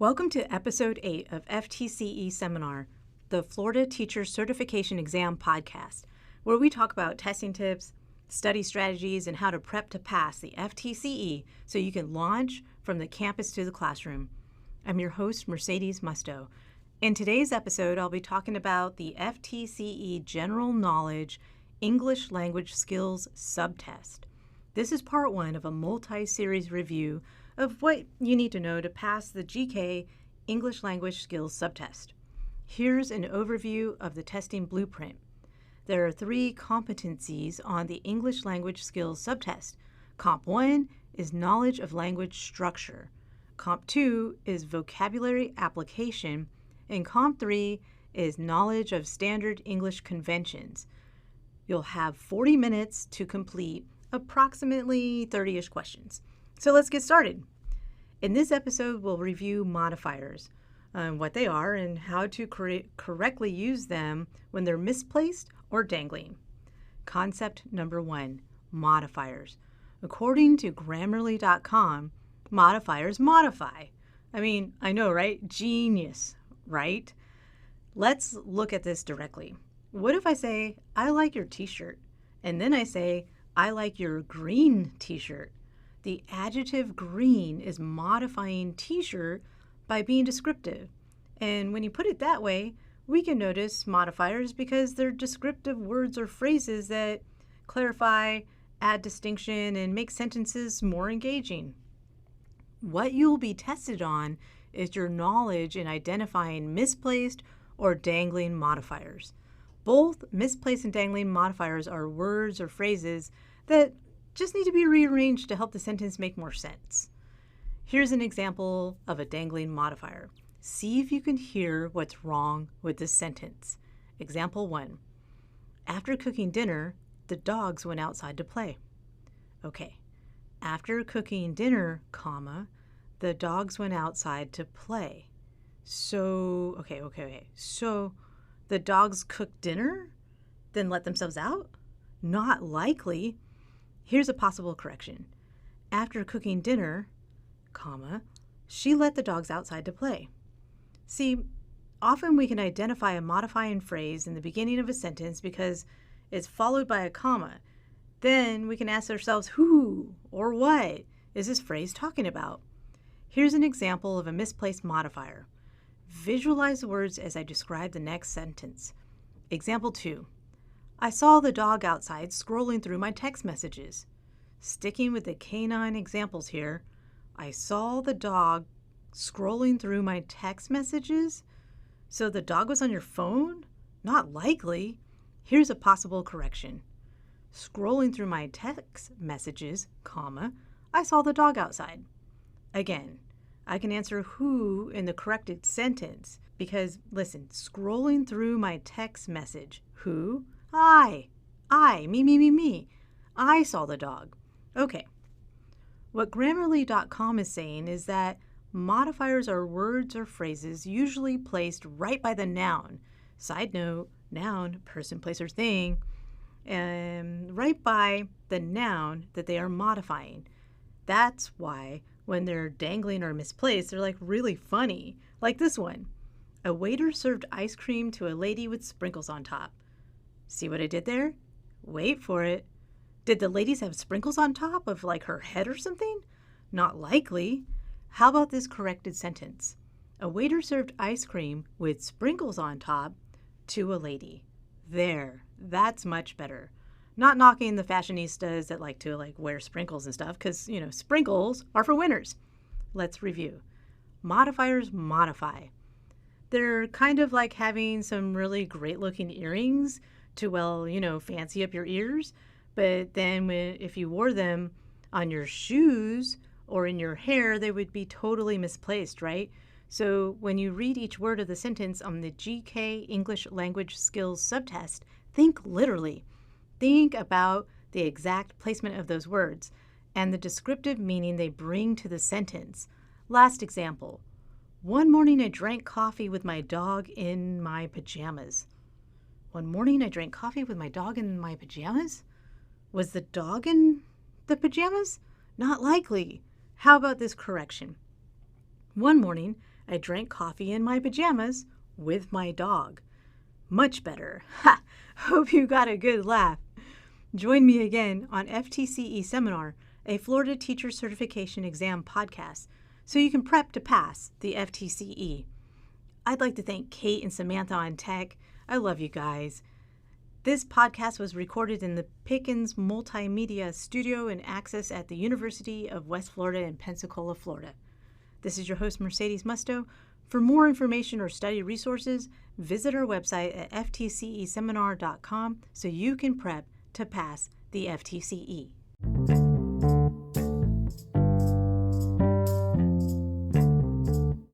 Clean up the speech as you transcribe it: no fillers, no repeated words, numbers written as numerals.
Welcome to Episode 8 of FTCE Seminar, the Florida Teacher Certification Exam podcast, where we talk about testing tips, study strategies, and how to prep to pass the FTCE so you can launch from the campus to the classroom. I'm your host, Mercedes Musto. In today's episode, I'll be talking about the FTCE General Knowledge English Language Skills Subtest. This is part one of a multi-series review of what you need to know to pass the GK English Language Skills Subtest. Here's an overview of the testing blueprint. There are 3 competencies on the English Language Skills Subtest. Comp 1 is knowledge of language structure. Comp 2 is vocabulary application. And Comp 3 is knowledge of standard English conventions. You'll have 40 minutes to complete approximately 30-ish questions. So let's get started. In this episode, we'll review modifiers, what they are and how to correctly use them when they're misplaced or dangling. Concept number 1, modifiers. According to Grammarly.com, modifiers modify. I know, right? Genius, right? Let's look at this directly. What if I say, I like your t-shirt, and then I say, I like your green t-shirt? The adjective green is modifying t-shirt by being descriptive. And when you put it that way, we can notice modifiers because they're descriptive words or phrases that clarify, add distinction, and make sentences more engaging. What you'll be tested on is your knowledge in identifying misplaced or dangling modifiers. Both misplaced and dangling modifiers are words or phrases that just need to be rearranged to help the sentence make more sense. Here's an example of a dangling modifier. See if you can hear what's wrong with this sentence. Example 1. After cooking dinner, the dogs went outside to play. Okay. After cooking dinner, comma, the dogs went outside to play. So, okay. So, the dogs cooked dinner, then let themselves out? Not likely. Here's a possible correction. After cooking dinner, comma, she let the dogs outside to play. See, often we can identify a modifying phrase in the beginning of a sentence because it's followed by a comma. Then we can ask ourselves, who or what is this phrase talking about? Here's an example of a misplaced modifier. Visualize the words as I describe the next sentence. Example 2. I saw the dog outside scrolling through my text messages. Sticking with the canine examples here, I saw the dog scrolling through my text messages? So the dog was on your phone? Not likely. Here's a possible correction. Scrolling through my text messages, comma, I saw the dog outside. Again, I can answer who in the corrected sentence because, listen, scrolling through my text message, who? I, me. I saw the dog. Okay. What Grammarly.com is saying is that modifiers are words or phrases usually placed right by the noun. Side note, noun, person, place, or thing, and right by the noun that they are modifying. That's why when they're dangling or misplaced, they're really funny. Like this one. A waiter served ice cream to a lady with sprinkles on top. See what I did there? Wait for it. Did the ladies have sprinkles on top of her head or something? Not likely. How about this corrected sentence? A waiter served ice cream with sprinkles on top to a lady. There. That's much better. Not knocking the fashionistas that like to wear sprinkles and stuff because, sprinkles are for winners. Let's review. Modifiers modify. They're kind of like having some really great looking earrings to, fancy up your ears. But then if you wore them on your shoes or in your hair, they would be totally misplaced, right? So when you read each word of the sentence on the GK English Language Skills Subtest, think literally. Think about the exact placement of those words and the descriptive meaning they bring to the sentence. Last example. One morning I drank coffee with my dog in my pajamas. One morning I drank coffee with my dog in my pajamas? Was the dog in the pajamas? Not likely. How about this correction? One morning I drank coffee in my pajamas with my dog. Much better. Ha! Hope you got a good laugh. Join me again on FTCE Seminar, a Florida Teacher Certification Exam podcast, so you can prep to pass the FTCE. I'd like to thank Kate and Samantha on tech. I love you guys. This podcast was recorded in the Pickens Multimedia Studio and accessed at the University of West Florida in Pensacola, Florida. This is your host, Mercedes Musto. For more information or study resources, visit our website at ftceseminar.com so you can prep to pass the FTCE.